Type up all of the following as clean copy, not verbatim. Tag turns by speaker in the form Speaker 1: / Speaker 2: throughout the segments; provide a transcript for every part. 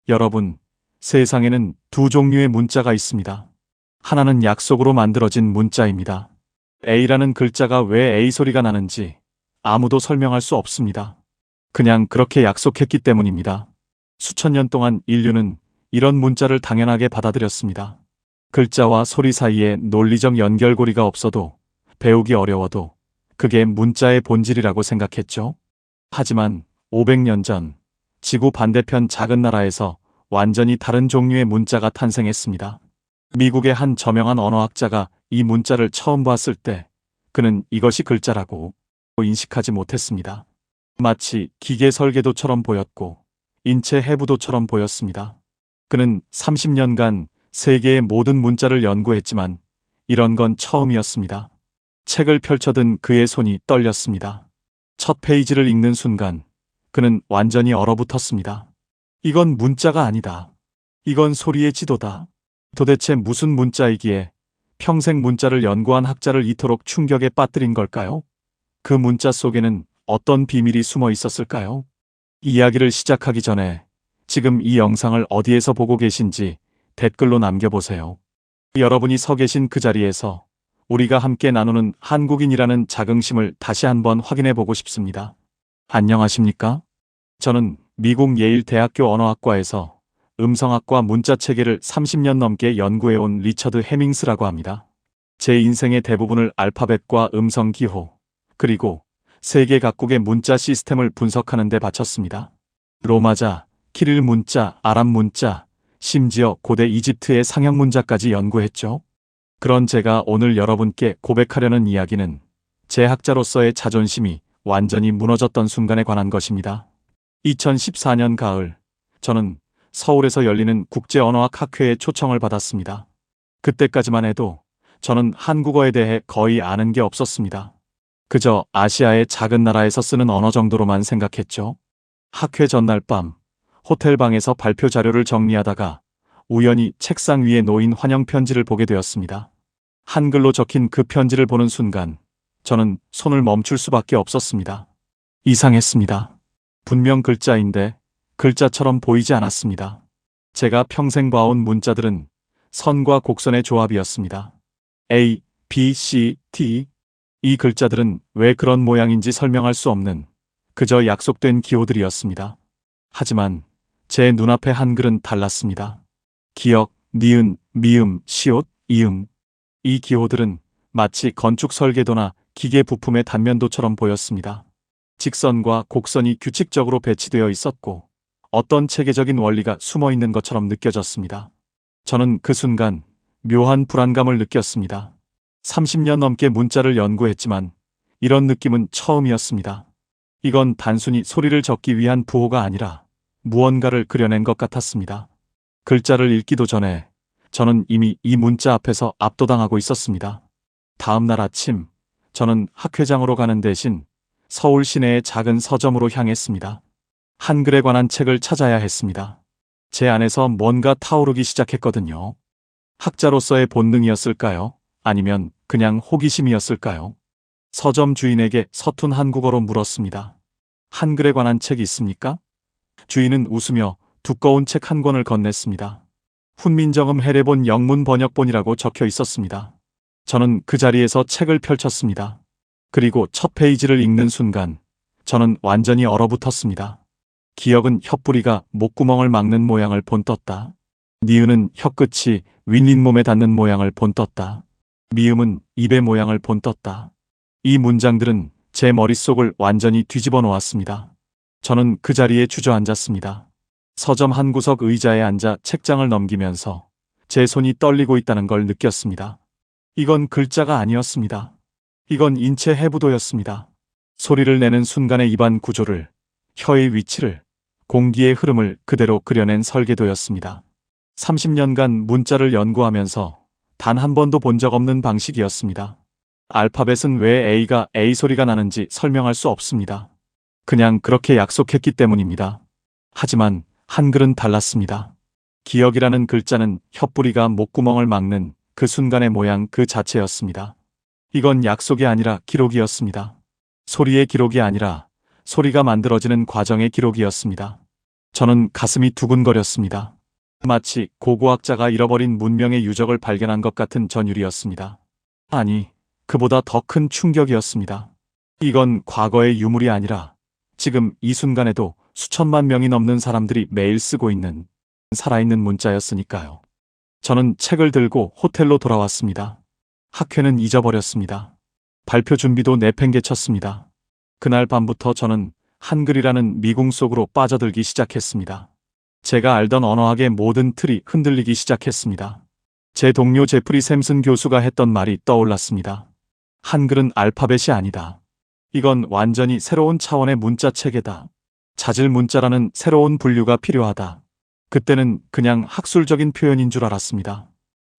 Speaker 1: 여러분, 세상에는 두 종류의 문자가 있습니다. 하나는 약속으로 만들어진 문자입니다. A라는 글자가 왜 A 소리가 나는지 아무도 설명할 수 없습니다. 그냥 그렇게 약속했기 때문입니다. 수천 년 동안 인류는 이런 문자를 당연하게 받아들였습니다. 글자와 소리 사이에 논리적 연결고리가 없어도, 배우기 어려워도 그게 문자의 본질이라고 생각했죠. 하지만 500년 전 지구 반대편 작은 나라에서 완전히 다른 종류의 문자가 탄생했습니다. 미국의 한 저명한 언어학자가 이 문자를 처음 봤을 때 그는 이것이 글자라고 인식하지 못했습니다. 마치 기계 설계도처럼 보였고 인체 해부도처럼 보였습니다. 그는 30년간 세계의 모든 문자를 연구했지만 이런 건 처음이었습니다. 책을 펼쳐든 그의 손이 떨렸습니다. 첫 페이지를 읽는 순간 그는 완전히 얼어붙었습니다. 이건 문자가 아니다. 이건 소리의 지도다. 도대체 무슨 문자이기에 평생 문자를 연구한 학자를 이토록 충격에 빠뜨린 걸까요? 그 문자 속에는 어떤 비밀이 숨어 있었을까요? 이야기를 시작하기 전에 지금 이 영상을 어디에서 보고 계신지 댓글로 남겨보세요. 여러분이 서 계신 그 자리에서 우리가 함께 나누는 한국인이라는 자긍심을 다시 한번 확인해 보고 싶습니다. 안녕하십니까? 저는 미국 예일 대학교 언어학과에서 음성학과 문자체계를 30년 넘게 연구해온 리처드 해밍스라고 합니다. 제 인생의 대부분을 알파벳과 음성 기호, 그리고 세계 각국의 문자 시스템을 분석하는 데 바쳤습니다. 로마자, 키릴 문자, 아랍 문자, 심지어 고대 이집트의 상형 문자까지 연구했죠. 그런 제가 오늘 여러분께 고백하려는 이야기는 제 학자로서의 자존심이 완전히 무너졌던 순간에 관한 것입니다. 2014년 가을, 저는 서울에서 열리는 국제언어학학회에 초청을 받았습니다. 그때까지만 해도 저는 한국어에 대해 거의 아는 게 없었습니다. 그저 아시아의 작은 나라에서 쓰는 언어 정도로만 생각했죠. 학회 전날 밤, 호텔방에서 발표 자료를 정리하다가 우연히 책상 위에 놓인 환영 편지를 보게 되었습니다. 한글로 적힌 그 편지를 보는 순간 저는 손을 멈출 수밖에 없었습니다. 이상했습니다. 분명 글자인데 글자처럼 보이지 않았습니다. 제가 평생 봐온 문자들은 선과 곡선의 조합이었습니다. A, B, C, T. 이 글자들은 왜 그런 모양인지 설명할 수 없는 그저 약속된 기호들이었습니다. 하지만 제 눈앞의 한글은 달랐습니다. 기역, 니은, 미음, 시옷, 이음. 이 기호들은 마치 건축 설계도나 기계 부품의 단면도처럼 보였습니다. 직선과 곡선이 규칙적으로 배치되어 있었고 어떤 체계적인 원리가 숨어 있는 것처럼 느껴졌습니다. 저는 그 순간 묘한 불안감을 느꼈습니다. 30년 넘게 문자를 연구했지만 이런 느낌은 처음이었습니다. 이건 단순히 소리를 적기 위한 부호가 아니라 무언가를 그려낸 것 같았습니다. 글자를 읽기도 전에 저는 이미 이 문자 앞에서 압도당하고 있었습니다. 다음 날 아침, 저는 학회장으로 가는 대신 서울 시내의 작은 서점으로 향했습니다. 한글에 관한 책을 찾아야 했습니다. 제 안에서 뭔가 타오르기 시작했거든요. 학자로서의 본능이었을까요? 아니면 그냥 호기심이었을까요? 서점 주인에게 서툰 한국어로 물었습니다. 한글에 관한 책이 있습니까? 주인은 웃으며 두꺼운 책 한 권을 건넸습니다. 훈민정음 해례본 영문 번역본이라고 적혀 있었습니다. 저는 그 자리에서 책을 펼쳤습니다. 그리고 첫 페이지를 읽는 순간 저는 완전히 얼어붙었습니다. 기역은 혀뿌리가 목구멍을 막는 모양을 본떴다. 니은은 혀끝이 윈잇몸에 닿는 모양을 본떴다. 미음은 입의 모양을 본떴다. 이 문장들은 제 머릿속을 완전히 뒤집어 놓았습니다. 저는 그 자리에 주저앉았습니다. 서점 한 구석 의자에 앉아 책장을 넘기면서 제 손이 떨리고 있다는 걸 느꼈습니다. 이건 글자가 아니었습니다. 이건 인체 해부도였습니다. 소리를 내는 순간의 입안 구조를, 혀의 위치를, 공기의 흐름을 그대로 그려낸 설계도였습니다. 30년간 문자를 연구하면서 단 한 번도 본 적 없는 방식이었습니다. 알파벳은 왜 A가 A 소리가 나는지 설명할 수 없습니다. 그냥 그렇게 약속했기 때문입니다. 하지만 한글은 달랐습니다. 기역이라는 글자는 혀뿌리가 목구멍을 막는 그 순간의 모양 그 자체였습니다. 이건 약속이 아니라 기록이었습니다. 소리의 기록이 아니라 소리가 만들어지는 과정의 기록이었습니다. 저는 가슴이 두근거렸습니다. 마치 고고학자가 잃어버린 문명의 유적을 발견한 것 같은 전율이었습니다. 아니, 그보다 더 큰 충격이었습니다. 이건 과거의 유물이 아니라 지금 이 순간에도 수천만 명이 넘는 사람들이 매일 쓰고 있는 살아있는 문자였으니까요. 저는 책을 들고 호텔로 돌아왔습니다. 학회는 잊어버렸습니다. 발표 준비도 내팽개쳤습니다. 그날 밤부터 저는 한글이라는 미궁 속으로 빠져들기 시작했습니다. 제가 알던 언어학의 모든 틀이 흔들리기 시작했습니다. 제 동료 제프리 샘슨 교수가 했던 말이 떠올랐습니다. 한글은 알파벳이 아니다. 이건 완전히 새로운 차원의 문자 체계다. 자질 문자라는 새로운 분류가 필요하다. 그때는 그냥 학술적인 표현인 줄 알았습니다.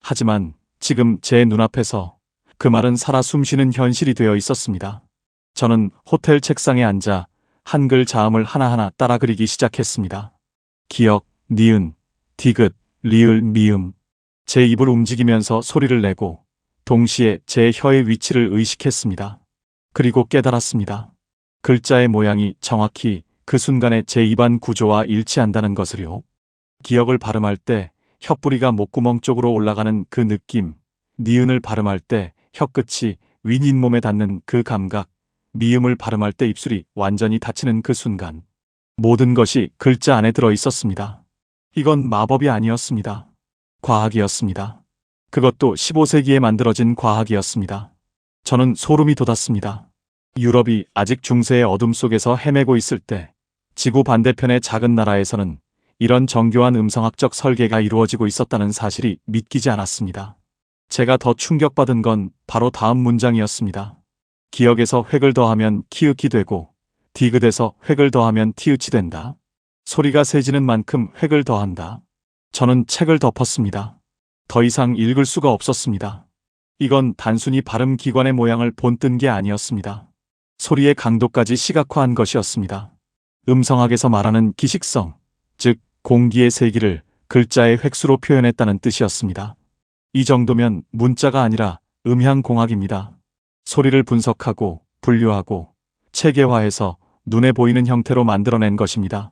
Speaker 1: 하지만 지금 제 눈앞에서 그 말은 살아 숨쉬는 현실이 되어 있었습니다. 저는 호텔 책상에 앉아 한글 자음을 하나하나 따라 그리기 시작했습니다. 기역, 니은, 디귿, 리을, 미음. 제 입을 움직이면서 소리를 내고 동시에 제 혀의 위치를 의식했습니다. 그리고 깨달았습니다. 글자의 모양이 정확히 그 순간에 제 입안 구조와 일치한다는 것을요. 기역을 발음할 때 혀뿌리가 목구멍 쪽으로 올라가는 그 느낌, 니은을 발음할 때 혀끝이 윗잇몸에 닿는 그 감각, 미음을 발음할 때 입술이 완전히 닫히는 그 순간. 모든 것이 글자 안에 들어 있었습니다. 이건 마법이 아니었습니다. 과학이었습니다. 그것도 15세기에 만들어진 과학이었습니다. 저는 소름이 돋았습니다. 유럽이 아직 중세의 어둠 속에서 헤매고 있을 때 지구 반대편의 작은 나라에서는 이런 정교한 음성학적 설계가 이루어지고 있었다는 사실이 믿기지 않았습니다. 제가 더 충격받은 건 바로 다음 문장이었습니다. 기역에서 획을 더하면 키읔이 되고 디귿에서 획을 더하면 티읕이 된다. 소리가 세지는 만큼 획을 더한다. 저는 책을 덮었습니다. 더 이상 읽을 수가 없었습니다. 이건 단순히 발음 기관의 모양을 본뜬 게 아니었습니다. 소리의 강도까지 시각화한 것이었습니다. 음성학에서 말하는 기식성, 즉 공기의 세기를 글자의 획수로 표현했다는 뜻이었습니다. 이 정도면 문자가 아니라 음향공학입니다. 소리를 분석하고 분류하고 체계화해서 눈에 보이는 형태로 만들어낸 것입니다.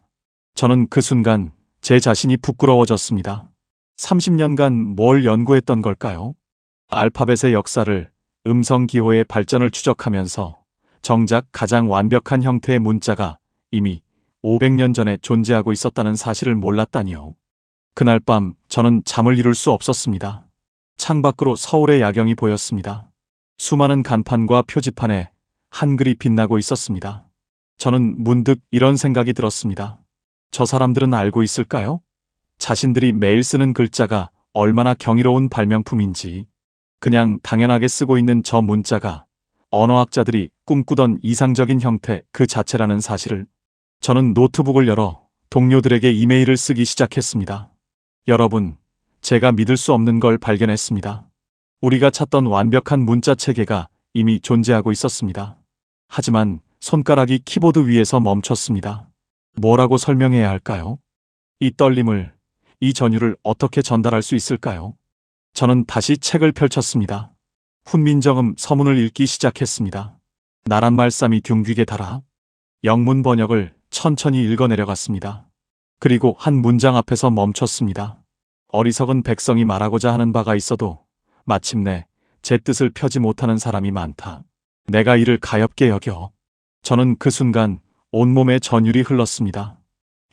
Speaker 1: 저는 그 순간 제 자신이 부끄러워졌습니다. 30년간 뭘 연구했던 걸까요? 알파벳의 역사를, 음성기호의 발전을 추적하면서 정작 가장 완벽한 형태의 문자가 이미 500년 전에 존재하고 있었다는 사실을 몰랐다니요. 그날 밤 저는 잠을 이룰 수 없었습니다. 창밖으로 서울의 야경이 보였습니다. 수많은 간판과 표지판에 한글이 빛나고 있었습니다. 저는 문득 이런 생각이 들었습니다. 저 사람들은 알고 있을까요? 자신들이 매일 쓰는 글자가 얼마나 경이로운 발명품인지, 그냥 당연하게 쓰고 있는 저 문자가 언어학자들이 꿈꾸던 이상적인 형태 그 자체라는 사실을. 저는 노트북을 열어 동료들에게 이메일을 쓰기 시작했습니다. 여러분, 제가 믿을 수 없는 걸 발견했습니다. 우리가 찾던 완벽한 문자 체계가 이미 존재하고 있었습니다. 하지만 손가락이 키보드 위에서 멈췄습니다. 뭐라고 설명해야 할까요? 이 떨림을, 이 전율을 어떻게 전달할 수 있을까요? 저는 다시 책을 펼쳤습니다. 훈민정음 서문을 읽기 시작했습니다. 나란 말씀이 둥귀게 달아. 영문 번역을 천천히 읽어내려갔습니다. 그리고 한 문장 앞에서 멈췄습니다. 어리석은 백성이 말하고자 하는 바가 있어도 마침내 제 뜻을 펴지 못하는 사람이 많다. 내가 이를 가엾게 여겨. 저는 그 순간 온몸에 전율이 흘렀습니다.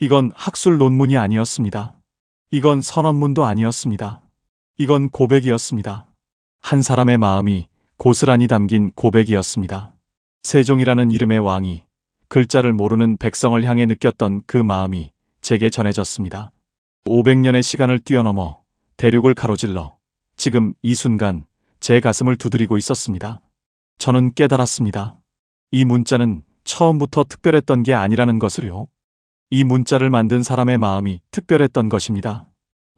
Speaker 1: 이건 학술 논문이 아니었습니다. 이건 선언문도 아니었습니다. 이건 고백이었습니다. 한 사람의 마음이 고스란히 담긴 고백이었습니다. 세종이라는 이름의 왕이 글자를 모르는 백성을 향해 느꼈던 그 마음이 제게 전해졌습니다. 500년의 시간을 뛰어넘어 대륙을 가로질러 지금 이 순간 제 가슴을 두드리고 있었습니다. 저는 깨달았습니다. 이 문자는 처음부터 특별했던 게 아니라는 것을요. 이 문자를 만든 사람의 마음이 특별했던 것입니다.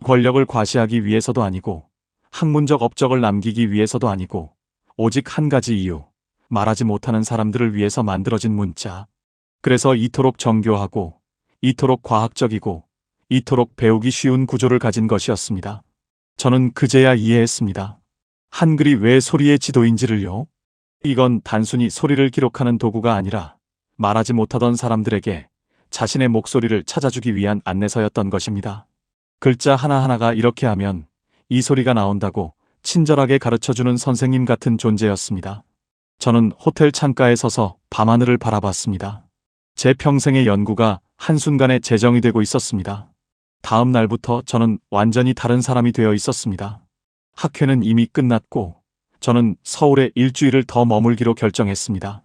Speaker 1: 권력을 과시하기 위해서도 아니고 학문적 업적을 남기기 위해서도 아니고 오직 한 가지 이유, 말하지 못하는 사람들을 위해서 만들어진 문자. 그래서 이토록 정교하고 이토록 과학적이고 이토록 배우기 쉬운 구조를 가진 것이었습니다. 저는 그제야 이해했습니다. 한글이 왜 소리의 지도인지를요. 이건 단순히 소리를 기록하는 도구가 아니라 말하지 못하던 사람들에게 자신의 목소리를 찾아주기 위한 안내서였던 것입니다. 글자 하나하나가 이렇게 하면 이 소리가 나온다고 친절하게 가르쳐주는 선생님 같은 존재였습니다. 저는 호텔 창가에 서서 밤하늘을 바라봤습니다. 제 평생의 연구가 한순간에 재정이 되고 있었습니다. 다음 날부터 저는 완전히 다른 사람이 되어 있었습니다. 학회는 이미 끝났고 저는 서울에 일주일을 더 머물기로 결정했습니다.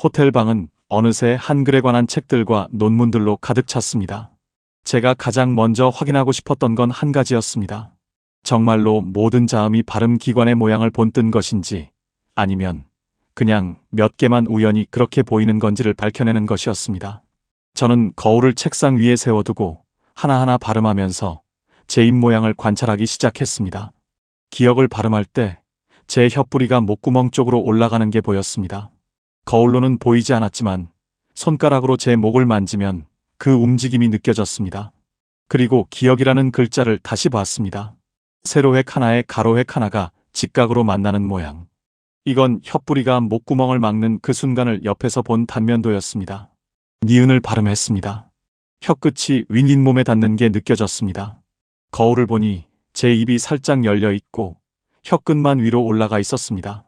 Speaker 1: 호텔 방은 어느새 한글에 관한 책들과 논문들로 가득 찼습니다. 제가 가장 먼저 확인하고 싶었던 건 한 가지였습니다. 정말로 모든 자음이 발음 기관의 모양을 본뜬 것인지 아니면 그냥 몇 개만 우연히 그렇게 보이는 건지를 밝혀내는 것이었습니다. 저는 거울을 책상 위에 세워두고 하나하나 발음하면서 제 입 모양을 관찰하기 시작했습니다. 기억을 발음할 때 제 혀뿌리가 목구멍 쪽으로 올라가는 게 보였습니다. 거울로는 보이지 않았지만 손가락으로 제 목을 만지면 그 움직임이 느껴졌습니다. 그리고 기억이라는 글자를 다시 봤습니다. 세로획 하나에 가로획 하나가 직각으로 만나는 모양. 이건 혀뿌리가 목구멍을 막는 그 순간을 옆에서 본 단면도였습니다. 니은을 발음했습니다. 혀끝이 윗잇몸에 닿는 게 느껴졌습니다. 거울을 보니 제 입이 살짝 열려 있고 혀끝만 위로 올라가 있었습니다.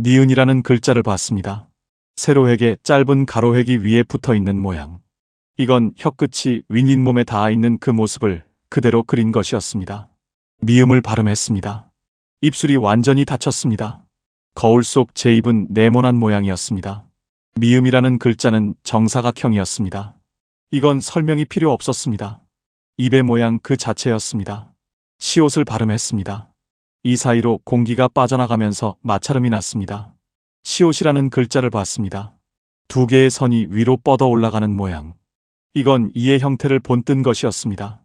Speaker 1: 니은이라는 글자를 봤습니다. 세로획에 짧은 가로획이 위에 붙어 있는 모양. 이건 혀끝이 윗잇몸에 닿아 있는 그 모습을 그대로 그린 것이었습니다. 미음을 발음했습니다. 입술이 완전히 닫혔습니다. 거울 속 제 입은 네모난 모양이었습니다. 미음이라는 글자는 정사각형이었습니다. 이건 설명이 필요 없었습니다. 입의 모양 그 자체였습니다. 시옷을 발음했습니다. 이 사이로 공기가 빠져나가면서 마찰음이 났습니다. 시옷이라는 글자를 봤습니다. 두 개의 선이 위로 뻗어 올라가는 모양. 이건 이의 형태를 본뜬 것이었습니다.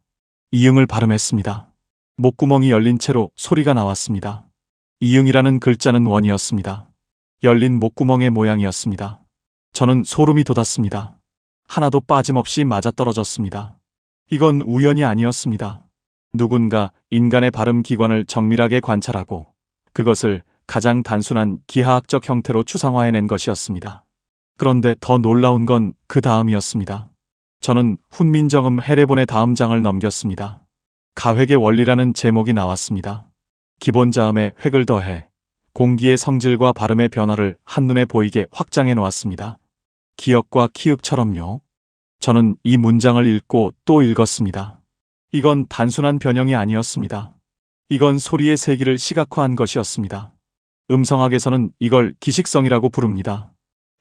Speaker 1: 이응을 발음했습니다. 목구멍이 열린 채로 소리가 나왔습니다. 이응이라는 글자는 원이었습니다. 열린 목구멍의 모양이었습니다. 저는 소름이 돋았습니다. 하나도 빠짐없이 맞아떨어졌습니다. 이건 우연이 아니었습니다. 누군가 인간의 발음 기관을 정밀하게 관찰하고 그것을 가장 단순한 기하학적 형태로 추상화해낸 것이었습니다. 그런데 더 놀라운 건 그 다음이었습니다. 저는 훈민정음 해례본의 다음 장을 넘겼습니다. 가획의 원리라는 제목이 나왔습니다. 기본 자음에 획을 더해 공기의 성질과 발음의 변화를 한눈에 보이게 확장해 놓았습니다. 기역과 키읔처럼요. 저는 이 문장을 읽고 또 읽었습니다. 이건 단순한 변형이 아니었습니다. 이건 소리의 세기를 시각화한 것이었습니다. 음성학에서는 이걸 기식성이라고 부릅니다.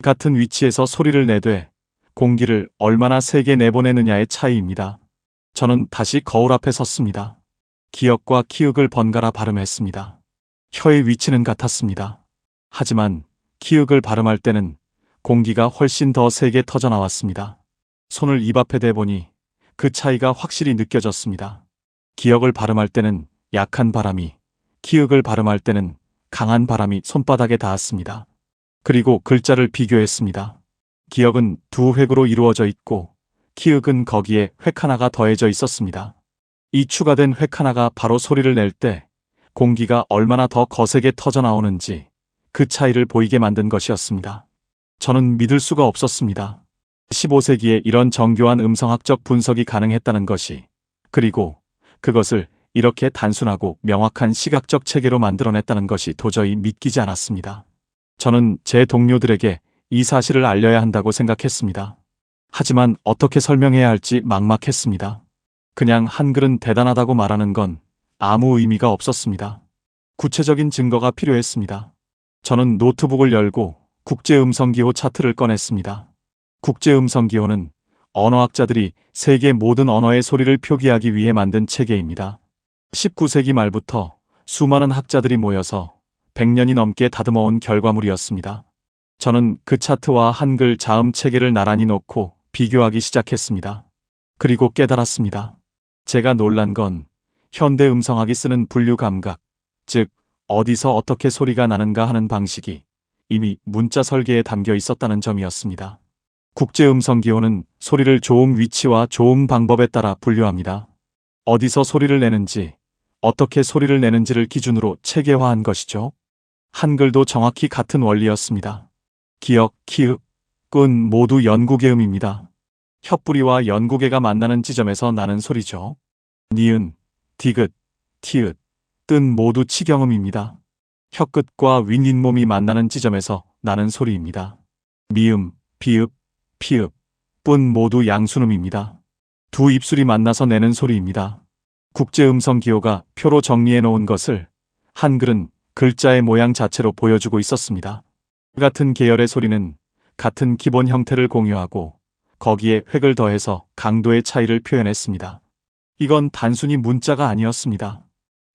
Speaker 1: 같은 위치에서 소리를 내되 공기를 얼마나 세게 내보내느냐의 차이입니다. 저는 다시 거울 앞에 섰습니다. 기역과 키읔을 번갈아 발음했습니다. 혀의 위치는 같았습니다. 하지만 키읔을 발음할 때는 공기가 훨씬 더 세게 터져나왔습니다. 손을 입 앞에 대보니 그 차이가 확실히 느껴졌습니다. 기역을 발음할 때는 약한 바람이, 키읔을 발음할 때는 강한 바람이 손바닥에 닿았습니다. 그리고 글자를 비교했습니다. 기역은 두 획으로 이루어져 있고 키읔은 거기에 획 하나가 더해져 있었습니다. 이 추가된 획 하나가 바로 소리를 낼 때 공기가 얼마나 더 거세게 터져나오는지 그 차이를 보이게 만든 것이었습니다. 저는 믿을 수가 없었습니다. 15세기에 이런 정교한 음성학적 분석이 가능했다는 것이, 그리고 그것을 이렇게 단순하고 명확한 시각적 체계로 만들어냈다는 것이 도저히 믿기지 않았습니다. 저는 제 동료들에게 이 사실을 알려야 한다고 생각했습니다. 하지만 어떻게 설명해야 할지 막막했습니다. 그냥 한글은 대단하다고 말하는 건 아무 의미가 없었습니다. 구체적인 증거가 필요했습니다. 저는 노트북을 열고 국제음성기호 차트를 꺼냈습니다. 국제음성기호는 언어학자들이 세계 모든 언어의 소리를 표기하기 위해 만든 체계입니다. 19세기 말부터 수많은 학자들이 모여서 100년이 넘게 다듬어온 결과물이었습니다. 저는 그 차트와 한글 자음 체계를 나란히 놓고 비교하기 시작했습니다. 그리고 깨달았습니다. 제가 놀란 건 현대 음성학이 쓰는 분류 감각, 즉 어디서 어떻게 소리가 나는가 하는 방식이 이미 문자 설계에 담겨 있었다는 점이었습니다. 국제음성기호는 소리를 조음 위치와 조음 방법에 따라 분류합니다. 어디서 소리를 내는지, 어떻게 소리를 내는지를 기준으로 체계화한 것이죠. 한글도 정확히 같은 원리였습니다. 기역, 키읔, 끈 모두 연구계음입니다. 혀뿌리와 연구개가 만나는 지점에서 나는 소리죠. 니은, 디귿, 티읕, 뜬 모두 치경음입니다. 혀끝과 윗잇몸이 만나는 지점에서 나는 소리입니다. 미음, 비읍, 피읍, 뿐 모두 양순음입니다. 두 입술이 만나서 내는 소리입니다. 국제음성 기호가 표로 정리해 놓은 것을 한글은 글자의 모양 자체로 보여주고 있었습니다. 같은 계열의 소리는 같은 기본 형태를 공유하고 거기에 획을 더해서 강도의 차이를 표현했습니다. 이건 단순히 문자가 아니었습니다.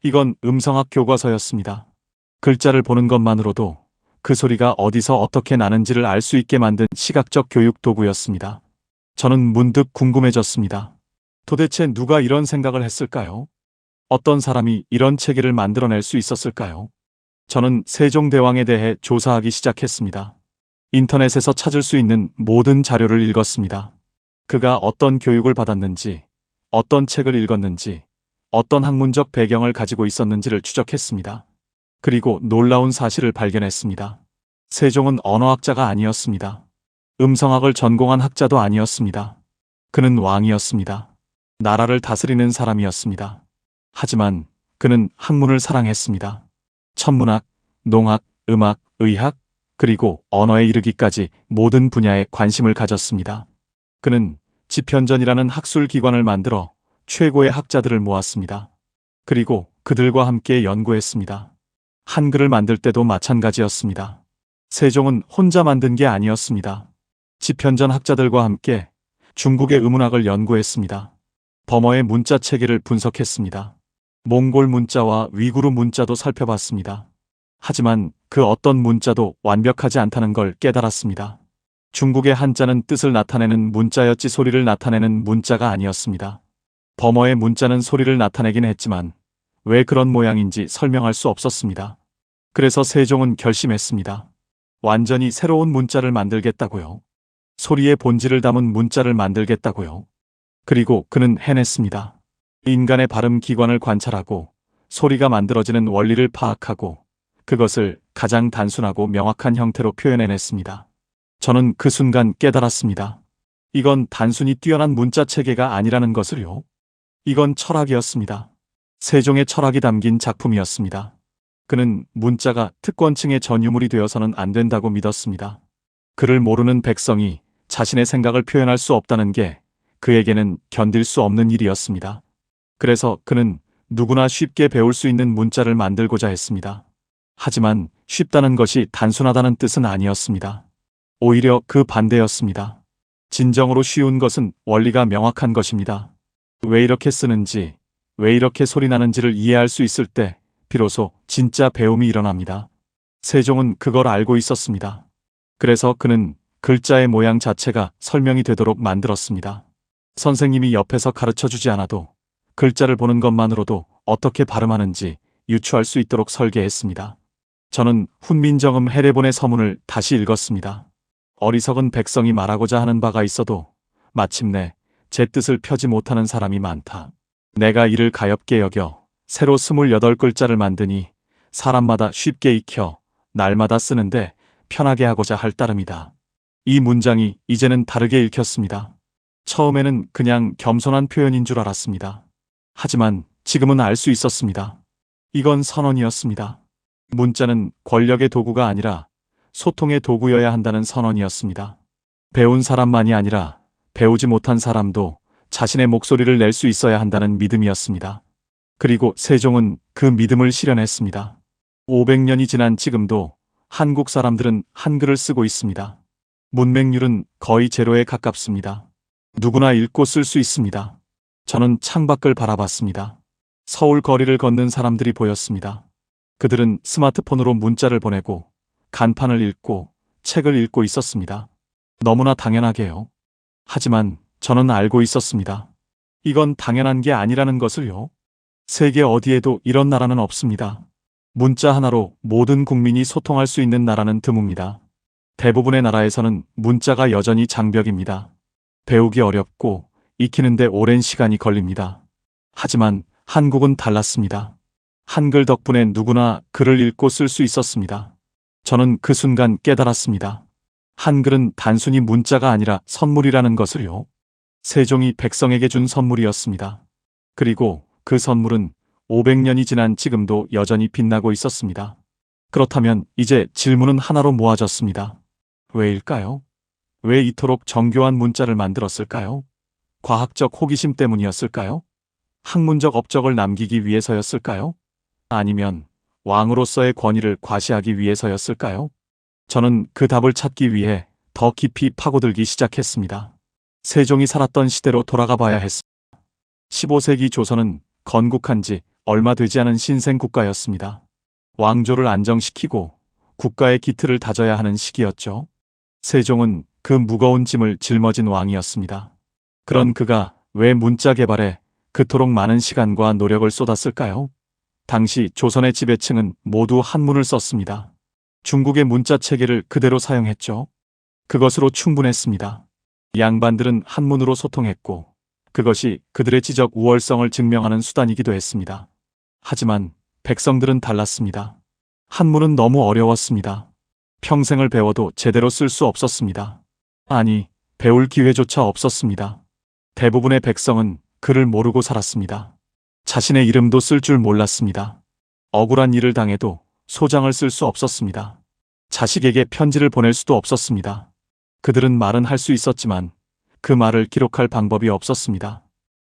Speaker 1: 이건 음성학 교과서였습니다. 글자를 보는 것만으로도 그 소리가 어디서 어떻게 나는지를 알 수 있게 만든 시각적 교육 도구였습니다. 저는 문득 궁금해졌습니다. 도대체 누가 이런 생각을 했을까요? 어떤 사람이 이런 체계를 만들어낼 수 있었을까요? 저는 세종대왕에 대해 조사하기 시작했습니다. 인터넷에서 찾을 수 있는 모든 자료를 읽었습니다. 그가 어떤 교육을 받았는지, 어떤 책을 읽었는지, 어떤 학문적 배경을 가지고 있었는지를 추적했습니다. 그리고 놀라운 사실을 발견했습니다. 세종은 언어학자가 아니었습니다. 음성학을 전공한 학자도 아니었습니다. 그는 왕이었습니다. 나라를 다스리는 사람이었습니다. 하지만 그는 학문을 사랑했습니다. 천문학, 농학, 음악, 의학, 그리고 언어에 이르기까지 모든 분야에 관심을 가졌습니다. 그는 집현전이라는 학술 기관을 만들어 최고의 학자들을 모았습니다. 그리고 그들과 함께 연구했습니다. 한글을 만들 때도 마찬가지였습니다. 세종은 혼자 만든 게 아니었습니다. 집현전 학자들과 함께 중국의 의문학을 연구했습니다. 범어의 문자 체계를 분석했습니다. 몽골 문자와 위구르 문자도 살펴봤습니다. 하지만 그 어떤 문자도 완벽하지 않다는 걸 깨달았습니다. 중국의 한자는 뜻을 나타내는 문자였지 소리를 나타내는 문자가 아니었습니다. 범어의 문자는 소리를 나타내긴 했지만 왜 그런 모양인지 설명할 수 없었습니다. 그래서 세종은 결심했습니다. 완전히 새로운 문자를 만들겠다고요. 소리의 본질을 담은 문자를 만들겠다고요. 그리고 그는 해냈습니다. 인간의 발음 기관을 관찰하고 소리가 만들어지는 원리를 파악하고 그것을 가장 단순하고 명확한 형태로 표현해냈습니다. 저는 그 순간 깨달았습니다. 이건 단순히 뛰어난 문자 체계가 아니라는 것을요. 이건 철학이었습니다. 세종의 철학이 담긴 작품이었습니다. 그는 문자가 특권층의 전유물이 되어서는 안 된다고 믿었습니다. 그를 모르는 백성이 자신의 생각을 표현할 수 없다는 게 그에게는 견딜 수 없는 일이었습니다. 그래서 그는 누구나 쉽게 배울 수 있는 문자를 만들고자 했습니다. 하지만 쉽다는 것이 단순하다는 뜻은 아니었습니다. 오히려 그 반대였습니다. 진정으로 쉬운 것은 원리가 명확한 것입니다. 왜 이렇게 쓰는지, 왜 이렇게 소리 나는지를 이해할 수 있을 때 비로소 진짜 배움이 일어납니다. 세종은 그걸 알고 있었습니다. 그래서 그는 글자의 모양 자체가 설명이 되도록 만들었습니다. 선생님이 옆에서 가르쳐주지 않아도 글자를 보는 것만으로도 어떻게 발음하는지 유추할 수 있도록 설계했습니다. 저는 훈민정음 해례본의 서문을 다시 읽었습니다. 어리석은 백성이 말하고자 하는 바가 있어도 마침내 제 뜻을 펴지 못하는 사람이 많다. 내가 이를 가엾게 여겨 새로 28글자를 만드니 사람마다 쉽게 익혀 날마다 쓰는데 편하게 하고자 할 따름이다. 이 문장이 이제는 다르게 읽혔습니다. 처음에는 그냥 겸손한 표현인 줄 알았습니다. 하지만 지금은 알 수 있었습니다. 이건 선언이었습니다. 문자는 권력의 도구가 아니라 소통의 도구여야 한다는 선언이었습니다. 배운 사람만이 아니라 배우지 못한 사람도 자신의 목소리를 낼 수 있어야 한다는 믿음이었습니다. 그리고 세종은 그 믿음을 실현했습니다. 500년이 지난 지금도 한국 사람들은 한글을 쓰고 있습니다. 문맹률은 거의 제로에 가깝습니다. 누구나 읽고 쓸 수 있습니다. 저는 창밖을 바라봤습니다. 서울 거리를 걷는 사람들이 보였습니다. 그들은 스마트폰으로 문자를 보내고 간판을 읽고 책을 읽고 있었습니다. 너무나 당연하게요. 하지만 저는 알고 있었습니다. 이건 당연한 게 아니라는 것을요. 세계 어디에도 이런 나라는 없습니다. 문자 하나로 모든 국민이 소통할 수 있는 나라는 드뭅니다. 대부분의 나라에서는 문자가 여전히 장벽입니다. 배우기 어렵고 익히는데 오랜 시간이 걸립니다. 하지만 한국은 달랐습니다. 한글 덕분에 누구나 글을 읽고 쓸 수 있었습니다. 저는 그 순간 깨달았습니다. 한글은 단순히 문자가 아니라 선물이라는 것을요. 세종이 백성에게 준 선물이었습니다. 그리고 그 선물은 500년이 지난 지금도 여전히 빛나고 있었습니다. 그렇다면 이제 질문은 하나로 모아졌습니다. 왜일까요? 왜 이토록 정교한 문자를 만들었을까요? 과학적 호기심 때문이었을까요? 학문적 업적을 남기기 위해서였을까요? 아니면 왕으로서의 권위를 과시하기 위해서였을까요? 저는 그 답을 찾기 위해 더 깊이 파고들기 시작했습니다. 세종이 살았던 시대로 돌아가 봐야 했습니다. 15세기 조선은 건국한 지 얼마 되지 않은 신생 국가였습니다. 왕조를 안정시키고 국가의 기틀을 다져야 하는 시기였죠. 세종은 그 무거운 짐을 짊어진 왕이었습니다. 그런 그가 왜 문자 개발에 그토록 많은 시간과 노력을 쏟았을까요? 당시 조선의 지배층은 모두 한문을 썼습니다. 중국의 문자 체계를 그대로 사용했죠. 그것으로 충분했습니다. 양반들은 한문으로 소통했고 그것이 그들의 지적 우월성을 증명하는 수단이기도 했습니다. 하지만 백성들은 달랐습니다. 한문은 너무 어려웠습니다. 평생을 배워도 제대로 쓸 수 없었습니다. 아니, 배울 기회조차 없었습니다. 대부분의 백성은 글을 모르고 살았습니다. 자신의 이름도 쓸 줄 몰랐습니다. 억울한 일을 당해도 소장을 쓸 수 없었습니다. 자식에게 편지를 보낼 수도 없었습니다. 그들은 말은 할 수 있었지만 그 말을 기록할 방법이 없었습니다.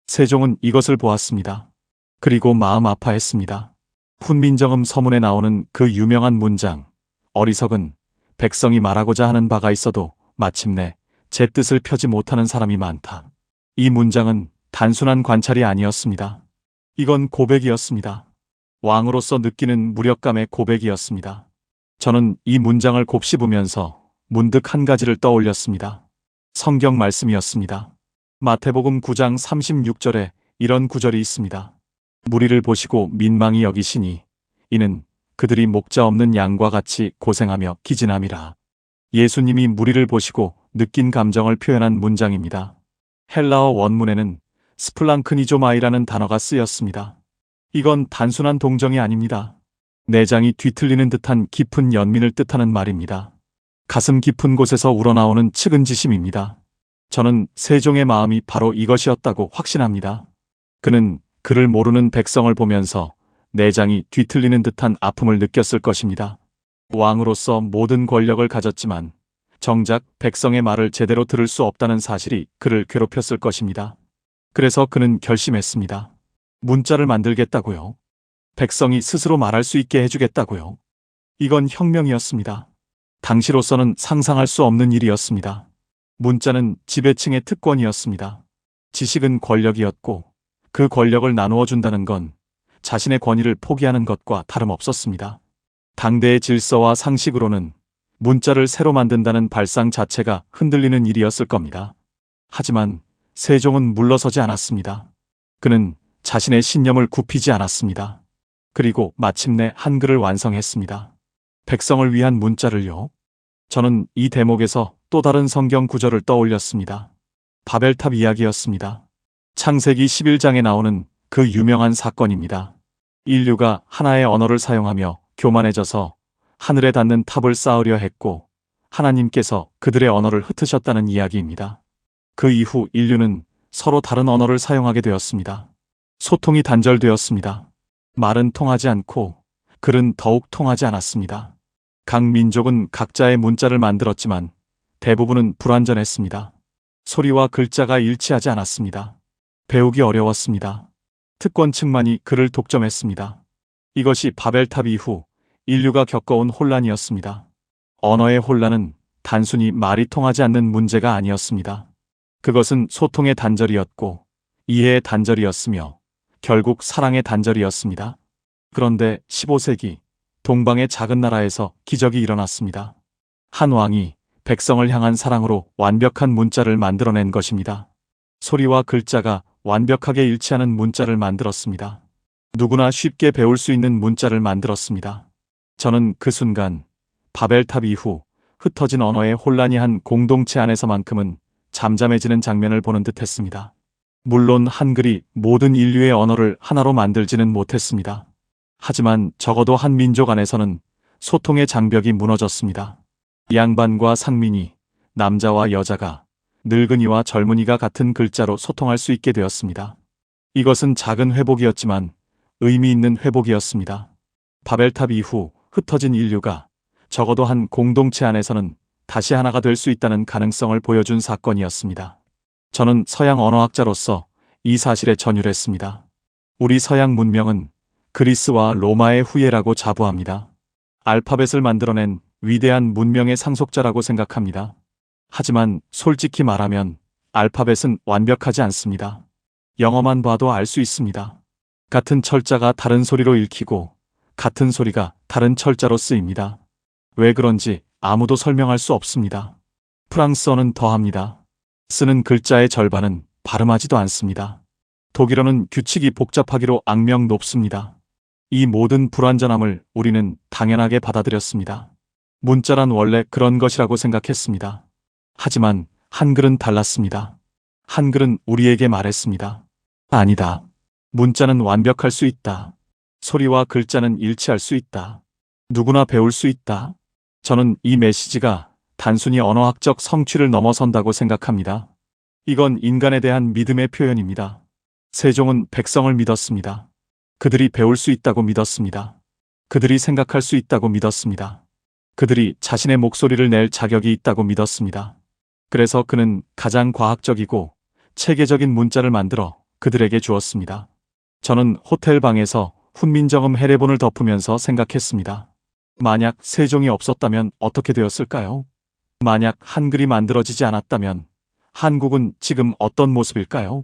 Speaker 1: 세종은 이것을 보았습니다. 그리고 마음 아파했습니다. 훈민정음 서문에 나오는 그 유명한 문장, 어리석은 백성이 말하고자 하는 바가 있어도 마침내 제 뜻을 펴지 못하는 사람이 많다. 이 문장은 단순한 관찰이 아니었습니다. 이건 고백이었습니다. 왕으로서 느끼는 무력감의 고백이었습니다. 저는 이 문장을 곱씹으면서 문득 한 가지를 떠올렸습니다. 성경 말씀이었습니다. 마태복음 9장 36절에 이런 구절이 있습니다. 무리를 보시고 민망히 여기시니 이는 그들이 목자 없는 양과 같이 고생하며 기진함이라. 예수님이 무리를 보시고 느낀 감정을 표현한 문장입니다. 헬라어 원문에는 스플랑크니조마이라는 단어가 쓰였습니다. 이건 단순한 동정이 아닙니다. 내장이 뒤틀리는 듯한 깊은 연민을 뜻하는 말입니다. 가슴 깊은 곳에서 우러나오는 측은지심입니다. 저는 세종의 마음이 바로 이것이었다고 확신합니다. 그는 그를 모르는 백성을 보면서 내장이 뒤틀리는 듯한 아픔을 느꼈을 것입니다. 왕으로서 모든 권력을 가졌지만 정작 백성의 말을 제대로 들을 수 없다는 사실이 그를 괴롭혔을 것입니다. 그래서 그는 결심했습니다. 문자를 만들겠다고요. 백성이 스스로 말할 수 있게 해주겠다고요. 이건 혁명이었습니다. 당시로서는 상상할 수 없는 일이었습니다. 문자는 지배층의 특권이었습니다. 지식은 권력이었고 그 권력을 나누어 준다는 건 자신의 권위를 포기하는 것과 다름없었습니다. 당대의 질서와 상식으로는 문자를 새로 만든다는 발상 자체가 흔들리는 일이었을 겁니다. 하지만 세종은 물러서지 않았습니다. 그는 자신의 신념을 굽히지 않았습니다. 그리고 마침내 한글을 완성했습니다. 백성을 위한 문자를요. 저는 이 대목에서 또 다른 성경 구절을 떠올렸습니다. 바벨탑 이야기였습니다. 창세기 11장에 나오는 그 유명한 사건입니다. 인류가 하나의 언어를 사용하며 교만해져서 하늘에 닿는 탑을 쌓으려 했고 하나님께서 그들의 언어를 흩으셨다는 이야기입니다. 그 이후 인류는 서로 다른 언어를 사용하게 되었습니다. 소통이 단절되었습니다. 말은 통하지 않고 글은 더욱 통하지 않았습니다. 각 민족은 각자의 문자를 만들었지만 대부분은 불완전했습니다. 소리와 글자가 일치하지 않았습니다. 배우기 어려웠습니다. 특권층만이 글을 독점했습니다. 이것이 바벨탑 이후 인류가 겪어온 혼란이었습니다. 언어의 혼란은 단순히 말이 통하지 않는 문제가 아니었습니다. 그것은 소통의 단절이었고 이해의 단절이었으며 결국 사랑의 단절이었습니다. 그런데 15세기 동방의 작은 나라에서 기적이 일어났습니다. 한 왕이 백성을 향한 사랑으로 완벽한 문자를 만들어낸 것입니다. 소리와 글자가 완벽하게 일치하는 문자를 만들었습니다. 누구나 쉽게 배울 수 있는 문자를 만들었습니다. 저는 그 순간 바벨탑 이후 흩어진 언어의 혼란이 한 공동체 안에서만큼은 잠잠해지는 장면을 보는 듯했습니다. 물론 한글이 모든 인류의 언어를 하나로 만들지는 못했습니다. 하지만 적어도 한 민족 안에서는 소통의 장벽이 무너졌습니다. 양반과 상민이, 남자와 여자가 늙은이와 젊은이가 같은 글자로 소통할 수 있게 되었습니다. 이것은 작은 회복이었지만 의미 있는 회복이었습니다. 바벨탑 이후 흩어진 인류가 적어도 한 공동체 안에서는 다시 하나가 될 수 있다는 가능성을 보여준 사건이었습니다. 저는 서양 언어학자로서 이 사실에 전율했습니다. 우리 서양 문명은 그리스와 로마의 후예라고 자부합니다. 알파벳을 만들어낸 위대한 문명의 상속자라고 생각합니다. 하지만 솔직히 말하면 알파벳은 완벽하지 않습니다. 영어만 봐도 알 수 있습니다. 같은 철자가 다른 소리로 읽히고 같은 소리가 다른 철자로 쓰입니다. 왜 그런지 아무도 설명할 수 없습니다. 프랑스어는 더합니다. 쓰는 글자의 절반은 발음하지도 않습니다. 독일어는 규칙이 복잡하기로 악명 높습니다. 이 모든 불완전함을 우리는 당연하게 받아들였습니다. 문자란 원래 그런 것이라고 생각했습니다. 하지만 한글은 달랐습니다. 한글은 우리에게 말했습니다. 아니다. 문자는 완벽할 수 있다. 소리와 글자는 일치할 수 있다. 누구나 배울 수 있다. 저는 이 메시지가 단순히 언어학적 성취를 넘어선다고 생각합니다. 이건 인간에 대한 믿음의 표현입니다. 세종은 백성을 믿었습니다. 그들이 배울 수 있다고 믿었습니다. 그들이 생각할 수 있다고 믿었습니다. 그들이 자신의 목소리를 낼 자격이 있다고 믿었습니다. 그래서 그는 가장 과학적이고 체계적인 문자를 만들어 그들에게 주었습니다. 저는 호텔 방에서 훈민정음 해례본을 덮으면서 생각했습니다. 만약 세종이 없었다면 어떻게 되었을까요? 만약 한글이 만들어지지 않았다면 한국은 지금 어떤 모습일까요?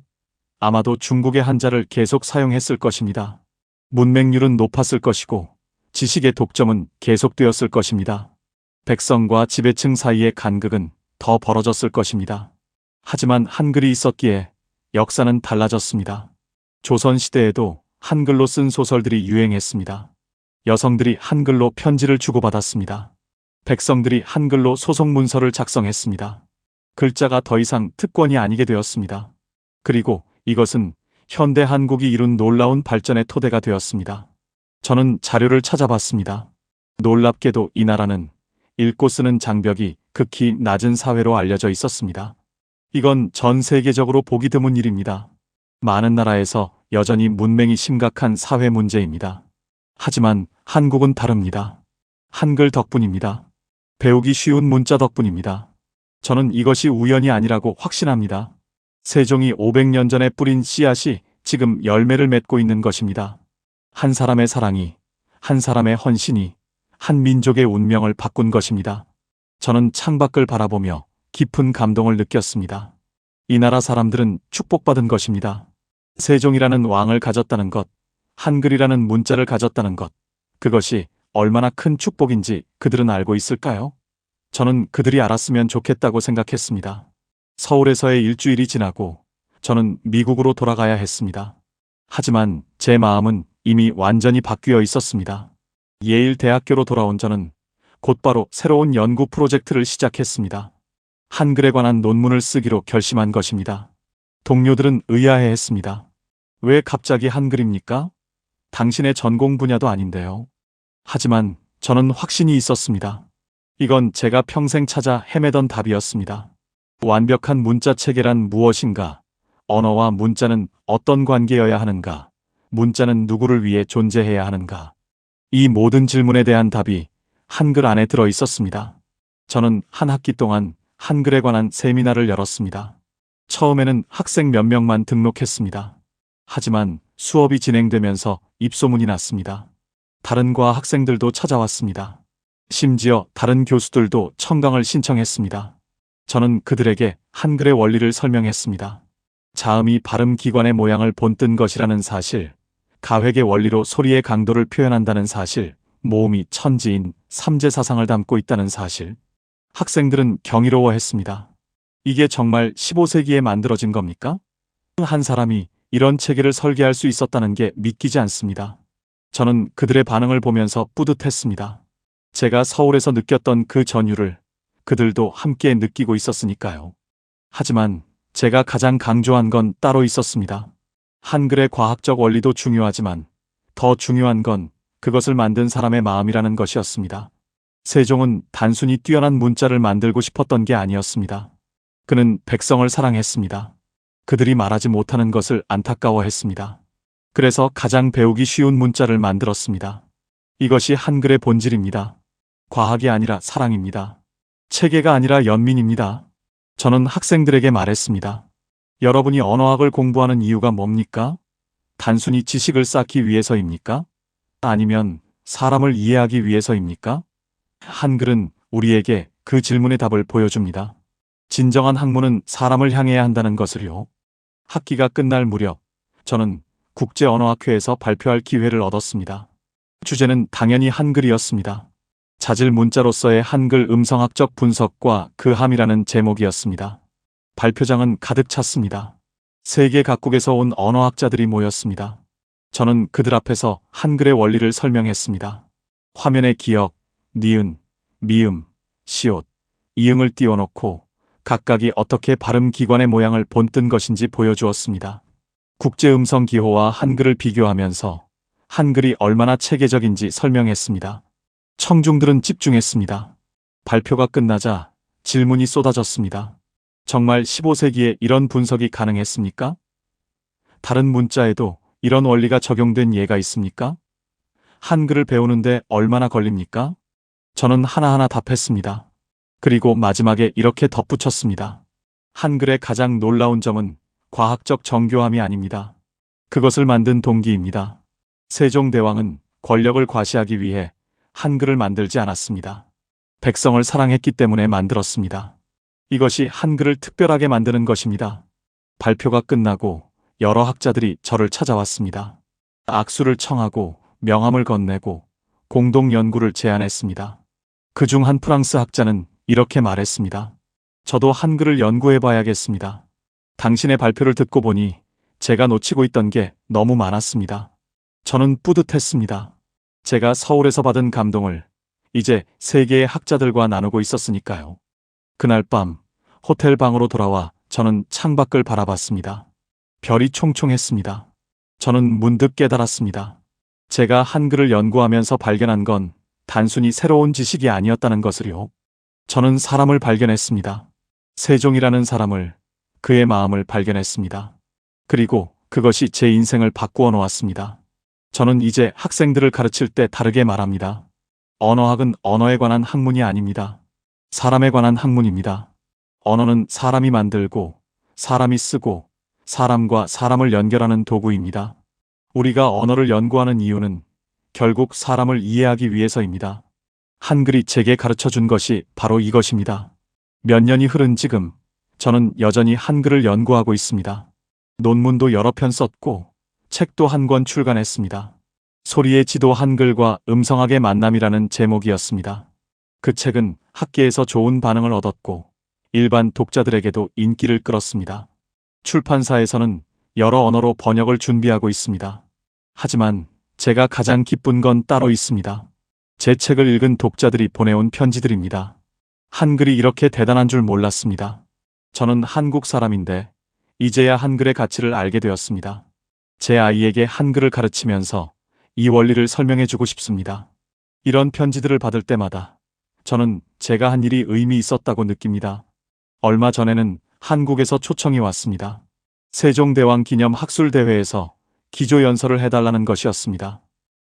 Speaker 1: 아마도 중국의 한자를 계속 사용했을 것입니다. 문맹률은 높았을 것이고 지식의 독점은 계속되었을 것입니다. 백성과 지배층 사이의 간극은 더 벌어졌을 것입니다. 하지만 한글이 있었기에 역사는 달라졌습니다. 조선시대에도 한글로 쓴 소설들이 유행했습니다. 여성들이 한글로 편지를 주고받았습니다. 백성들이 한글로 소송문서를 작성했습니다. 글자가 더 이상 특권이 아니게 되었습니다. 그리고 이것은 현대 한국이 이룬 놀라운 발전의 토대가 되었습니다. 저는 자료를 찾아봤습니다. 놀랍게도 이 나라는 읽고 쓰는 장벽이 극히 낮은 사회로 알려져 있었습니다. 이건 전 세계적으로 보기 드문 일입니다. 많은 나라에서 여전히 문맹이 심각한 사회 문제입니다. 하지만 한국은 다릅니다. 한글 덕분입니다. 배우기 쉬운 문자 덕분입니다. 저는 이것이 우연이 아니라고 확신합니다. 세종이 500년 전에 뿌린 씨앗이 지금 열매를 맺고 있는 것입니다. 한 사람의 사랑이, 한 사람의 헌신이 한 민족의 운명을 바꾼 것입니다. 저는 창밖을 바라보며 깊은 감동을 느꼈습니다. 이 나라 사람들은 축복받은 것입니다. 세종이라는 왕을 가졌다는 것, 한글이라는 문자를 가졌다는 것, 그것이 얼마나 큰 축복인지 그들은 알고 있을까요? 저는 그들이 알았으면 좋겠다고 생각했습니다. 서울에서의 일주일이 지나고 저는 미국으로 돌아가야 했습니다. 하지만 제 마음은 이미 완전히 바뀌어 있었습니다. 예일 대학교로 돌아온 저는 곧바로 새로운 연구 프로젝트를 시작했습니다. 한글에 관한 논문을 쓰기로 결심한 것입니다. 동료들은 의아해했습니다. 왜 갑자기 한글입니까? 당신의 전공 분야도 아닌데요. 하지만 저는 확신이 있었습니다. 이건 제가 평생 찾아 헤매던 답이었습니다. 완벽한 문자 체계란 무엇인가? 언어와 문자는 어떤 관계여야 하는가? 문자는 누구를 위해 존재해야 하는가? 이 모든 질문에 대한 답이 한글 안에 들어 있었습니다. 저는 한 학기 동안 한글에 관한 세미나를 열었습니다. 처음에는 학생 몇 명만 등록했습니다. 하지만 수업이 진행되면서 입소문이 났습니다. 다른 과 학생들도 찾아왔습니다. 심지어 다른 교수들도 청강을 신청했습니다. 저는 그들에게 한글의 원리를 설명했습니다. 자음이 발음 기관의 모양을 본뜬 것이라는 사실, 가획의 원리로 소리의 강도를 표현한다는 사실, 모음이 천지인 삼재 사상을 담고 있다는 사실. 학생들은 경이로워했습니다. 이게 정말 15세기에 만들어진 겁니까? 한 사람이 이런 체계를 설계할 수 있었다는 게 믿기지 않습니다. 저는 그들의 반응을 보면서 뿌듯했습니다. 제가 서울에서 느꼈던 그 전율을 그들도 함께 느끼고 있었으니까요. 하지만 제가 가장 강조한 건 따로 있었습니다. 한글의 과학적 원리도 중요하지만 더 중요한 건 그것을 만든 사람의 마음이라는 것이었습니다. 세종은 단순히 뛰어난 문자를 만들고 싶었던 게 아니었습니다. 그는 백성을 사랑했습니다. 그들이 말하지 못하는 것을 안타까워했습니다. 그래서 가장 배우기 쉬운 문자를 만들었습니다. 이것이 한글의 본질입니다. 과학이 아니라 사랑입니다. 체계가 아니라 연민입니다. 저는 학생들에게 말했습니다. 여러분이 언어학을 공부하는 이유가 뭡니까? 단순히 지식을 쌓기 위해서입니까? 아니면 사람을 이해하기 위해서입니까? 한글은 우리에게 그 질문의 답을 보여줍니다. 진정한 학문은 사람을 향해야 한다는 것을요. 학기가 끝날 무렵 저는 국제언어학회에서 발표할 기회를 얻었습니다. 주제는 당연히 한글이었습니다. 자질 문자로서의 한글 음성학적 분석과 그 함이라는 제목이었습니다. 발표장은 가득 찼습니다. 세계 각국에서 온 언어학자들이 모였습니다. 저는 그들 앞에서 한글의 원리를 설명했습니다. 화면에 기역, 니은, 미음, 시옷, 이응을 띄워놓고 각각이 어떻게 발음 기관의 모양을 본뜬 것인지 보여주었습니다. 국제음성 기호와 한글을 비교하면서 한글이 얼마나 체계적인지 설명했습니다. 청중들은 집중했습니다. 발표가 끝나자 질문이 쏟아졌습니다. 정말 15세기에 이런 분석이 가능했습니까? 다른 문자에도 이런 원리가 적용된 예가 있습니까? 한글을 배우는데 얼마나 걸립니까? 저는 하나하나 답했습니다. 그리고 마지막에 이렇게 덧붙였습니다. 한글의 가장 놀라운 점은 과학적 정교함이 아닙니다. 그것을 만든 동기입니다. 세종대왕은 권력을 과시하기 위해 한글을 만들지 않았습니다. 백성을 사랑했기 때문에 만들었습니다. 이것이 한글을 특별하게 만드는 것입니다. 발표가 끝나고 여러 학자들이 저를 찾아왔습니다. 악수를 청하고 명함을 건네고 공동 연구를 제안했습니다. 그중 한 프랑스 학자는 이렇게 말했습니다. 저도 한글을 연구해 봐야겠습니다. 당신의 발표를 듣고 보니 제가 놓치고 있던 게 너무 많았습니다. 저는 뿌듯했습니다. 제가 서울에서 받은 감동을 이제 세계의 학자들과 나누고 있었으니까요. 그날 밤 호텔 방으로 돌아와 저는 창밖을 바라봤습니다. 별이 총총했습니다. 저는 문득 깨달았습니다. 제가 한글을 연구하면서 발견한 건 단순히 새로운 지식이 아니었다는 것을요. 저는 사람을 발견했습니다. 세종이라는 사람을, 그의 마음을 발견했습니다. 그리고 그것이 제 인생을 바꾸어 놓았습니다. 저는 이제 학생들을 가르칠 때 다르게 말합니다. 언어학은 언어에 관한 학문이 아닙니다. 사람에 관한 학문입니다. 언어는 사람이 만들고, 사람이 쓰고, 사람과 사람을 연결하는 도구입니다. 우리가 언어를 연구하는 이유는 결국 사람을 이해하기 위해서입니다. 한글이 제게 가르쳐 준 것이 바로 이것입니다. 몇 년이 흐른 지금, 저는 여전히 한글을 연구하고 있습니다. 논문도 여러 편 썼고, 책도 한 권 출간했습니다. 소리의 지도 한글과 음성학의 만남이라는 제목이었습니다. 그 책은 학계에서 좋은 반응을 얻었고, 일반 독자들에게도 인기를 끌었습니다. 출판사에서는 여러 언어로 번역을 준비하고 있습니다. 하지만 제가 가장 기쁜 건 따로 있습니다. 제 책을 읽은 독자들이 보내온 편지들입니다. 한글이 이렇게 대단한 줄 몰랐습니다. 저는 한국 사람인데 이제야 한글의 가치를 알게 되었습니다. 제 아이에게 한글을 가르치면서 이 원리를 설명해주고 싶습니다. 이런 편지들을 받을 때마다 저는 제가 한 일이 의미 있었다고 느낍니다. 얼마 전에는 한국에서 초청이 왔습니다. 세종대왕 기념 학술대회에서 기조연설을 해달라는 것이었습니다.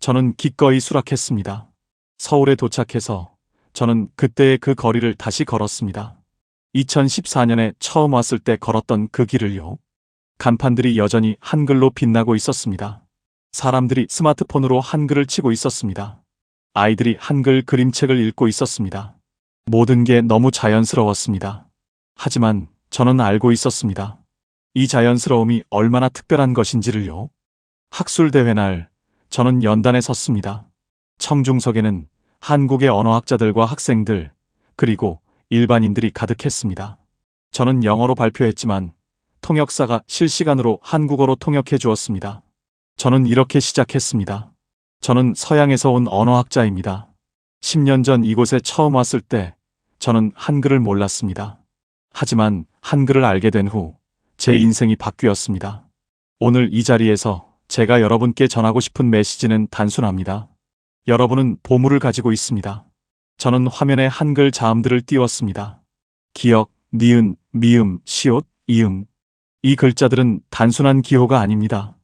Speaker 1: 저는 기꺼이 수락했습니다. 서울에 도착해서 저는 그때의 그 거리를 다시 걸었습니다. 2014년에 처음 왔을 때 걸었던 그 길을요. 간판들이 여전히 한글로 빛나고 있었습니다. 사람들이 스마트폰으로 한글을 치고 있었습니다. 아이들이 한글 그림책을 읽고 있었습니다. 모든 게 너무 자연스러웠습니다. 하지만 저는 알고 있었습니다. 이 자연스러움이 얼마나 특별한 것인지를요. 학술대회 날 저는 연단에 섰습니다. 청중석에는 한국의 언어학자들과 학생들, 그리고 일반인들이 가득했습니다. 저는 영어로 발표했지만 통역사가 실시간으로 한국어로 통역해 주었습니다. 저는 이렇게 시작했습니다. 저는 서양에서 온 언어학자입니다. 10년 전 이곳에 처음 왔을 때 저는 한글을 몰랐습니다. 하지만 한글을 알게 된 후 제 인생이 바뀌었습니다. 오늘 이 자리에서 제가 여러분께 전하고 싶은 메시지는 단순합니다. 여러분은 보물을 가지고 있습니다. 저는 화면에 한글 자음들을 띄웠습니다. 기역, 니은, 미음, 시옷, 이음. 이 글자들은 단순한 기호가 아닙니다.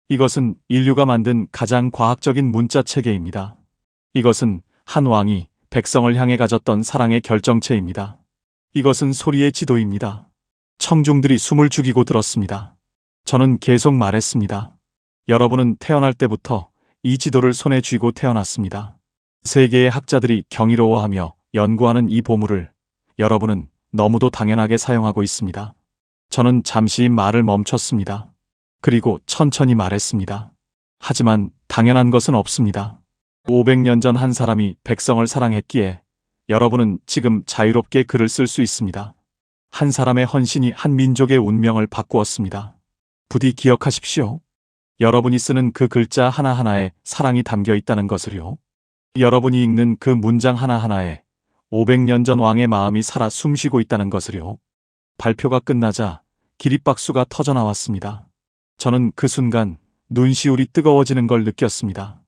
Speaker 1: 이것은 인류가 만든 가장 과학적인 문자 체계입니다. 이것은 한 왕이 백성을 향해 가졌던 사랑의 결정체입니다. 이것은 소리의 지도입니다. 청중들이 숨을 죽이고 들었습니다. 저는 계속 말했습니다. 여러분은 태어날 때부터 이 지도를 손에 쥐고 태어났습니다. 세계의 학자들이 경이로워하며 연구하는 이 보물을 여러분은 너무도 당연하게 사용하고 있습니다. 저는 잠시 말을 멈췄습니다. 그리고 천천히 말했습니다. 하지만 당연한 것은 없습니다. 500년 전 한 사람이 백성을 사랑했기에 여러분은 지금 자유롭게 글을 쓸 수 있습니다. 한 사람의 헌신이 한 민족의 운명을 바꾸었습니다. 부디 기억하십시오. 여러분이 쓰는 그 글자 하나하나에 사랑이 담겨 있다는 것을요. 여러분이 읽는 그 문장 하나하나에 500년 전 왕의 마음이 살아 숨쉬고 있다는 것을요. 발표가 끝나자 기립박수가 터져나왔습니다. 저는 그 순간 눈시울이 뜨거워지는 걸 느꼈습니다.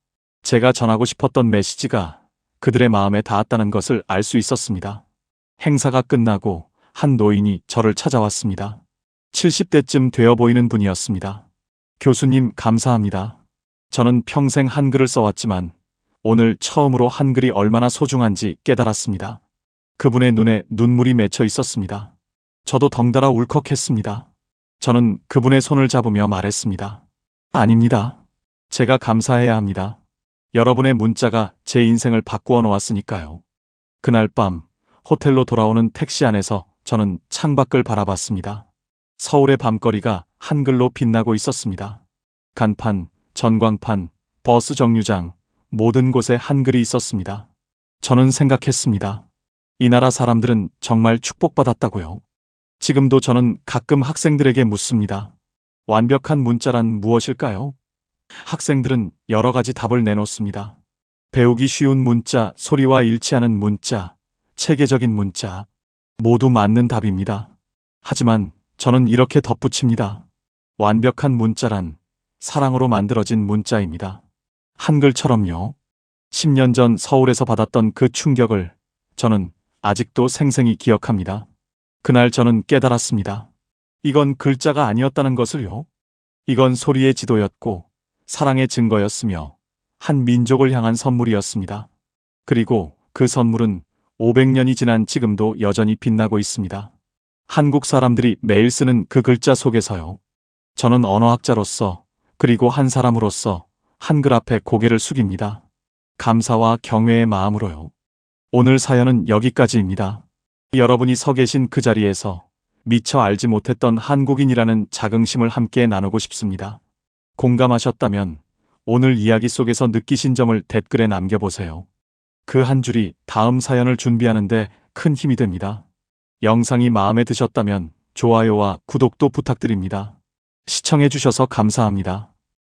Speaker 1: 제가 전하고 싶었던 메시지가 그들의 마음에 닿았다는 것을 알 수 있었습니다. 행사가 끝나고 한 노인이 저를 찾아왔습니다. 70대쯤 되어 보이는 분이었습니다. 교수님, 감사합니다. 저는 평생 한글을 써왔지만 오늘 처음으로 한글이 얼마나 소중한지 깨달았습니다. 그분의 눈에 눈물이 맺혀 있었습니다. 저도 덩달아 울컥했습니다. 저는 그분의 손을 잡으며 말했습니다. 아닙니다. 제가 감사해야 합니다. 여러분의 문자가 제 인생을 바꾸어 놓았으니까요. 그날 밤 호텔로 돌아오는 택시 안에서 저는 창밖을 바라봤습니다. 서울의 밤거리가 한글로 빛나고 있었습니다. 간판, 전광판, 버스 정류장, 모든 곳에 한글이 있었습니다. 저는 생각했습니다. 이 나라 사람들은 정말 축복받았다고요. 지금도 저는 가끔 학생들에게 묻습니다. 완벽한 문자란 무엇일까요? 학생들은 여러 가지 답을 내놓습니다. 배우기 쉬운 문자, 소리와 일치하는 문자, 체계적인 문자, 모두 맞는 답입니다. 하지만 저는 이렇게 덧붙입니다. 완벽한 문자란 사랑으로 만들어진 문자입니다. 한글처럼요. 10년 전 서울에서 받았던 그 충격을 저는 아직도 생생히 기억합니다. 그날 저는 깨달았습니다. 이건 글자가 아니었다는 것을요. 이건 소리의 지도였고 사랑의 증거였으며 한 민족을 향한 선물이었습니다. 그리고 그 선물은 500년이 지난 지금도 여전히 빛나고 있습니다. 한국 사람들이 매일 쓰는 그 글자 속에서요. 저는 언어학자로서 그리고 한 사람으로서 한글 앞에 고개를 숙입니다. 감사와 경외의 마음으로요. 오늘 사연은 여기까지입니다. 여러분이 서 계신 그 자리에서 미처 알지 못했던 한국인이라는 자긍심을 함께 나누고 싶습니다. 공감하셨다면 오늘 이야기 속에서 느끼신 점을 댓글에 남겨보세요. 그 한 줄이 다음 사연을 준비하는데 큰 힘이 됩니다. 영상이 마음에 드셨다면 좋아요와 구독도 부탁드립니다. 시청해주셔서 감사합니다.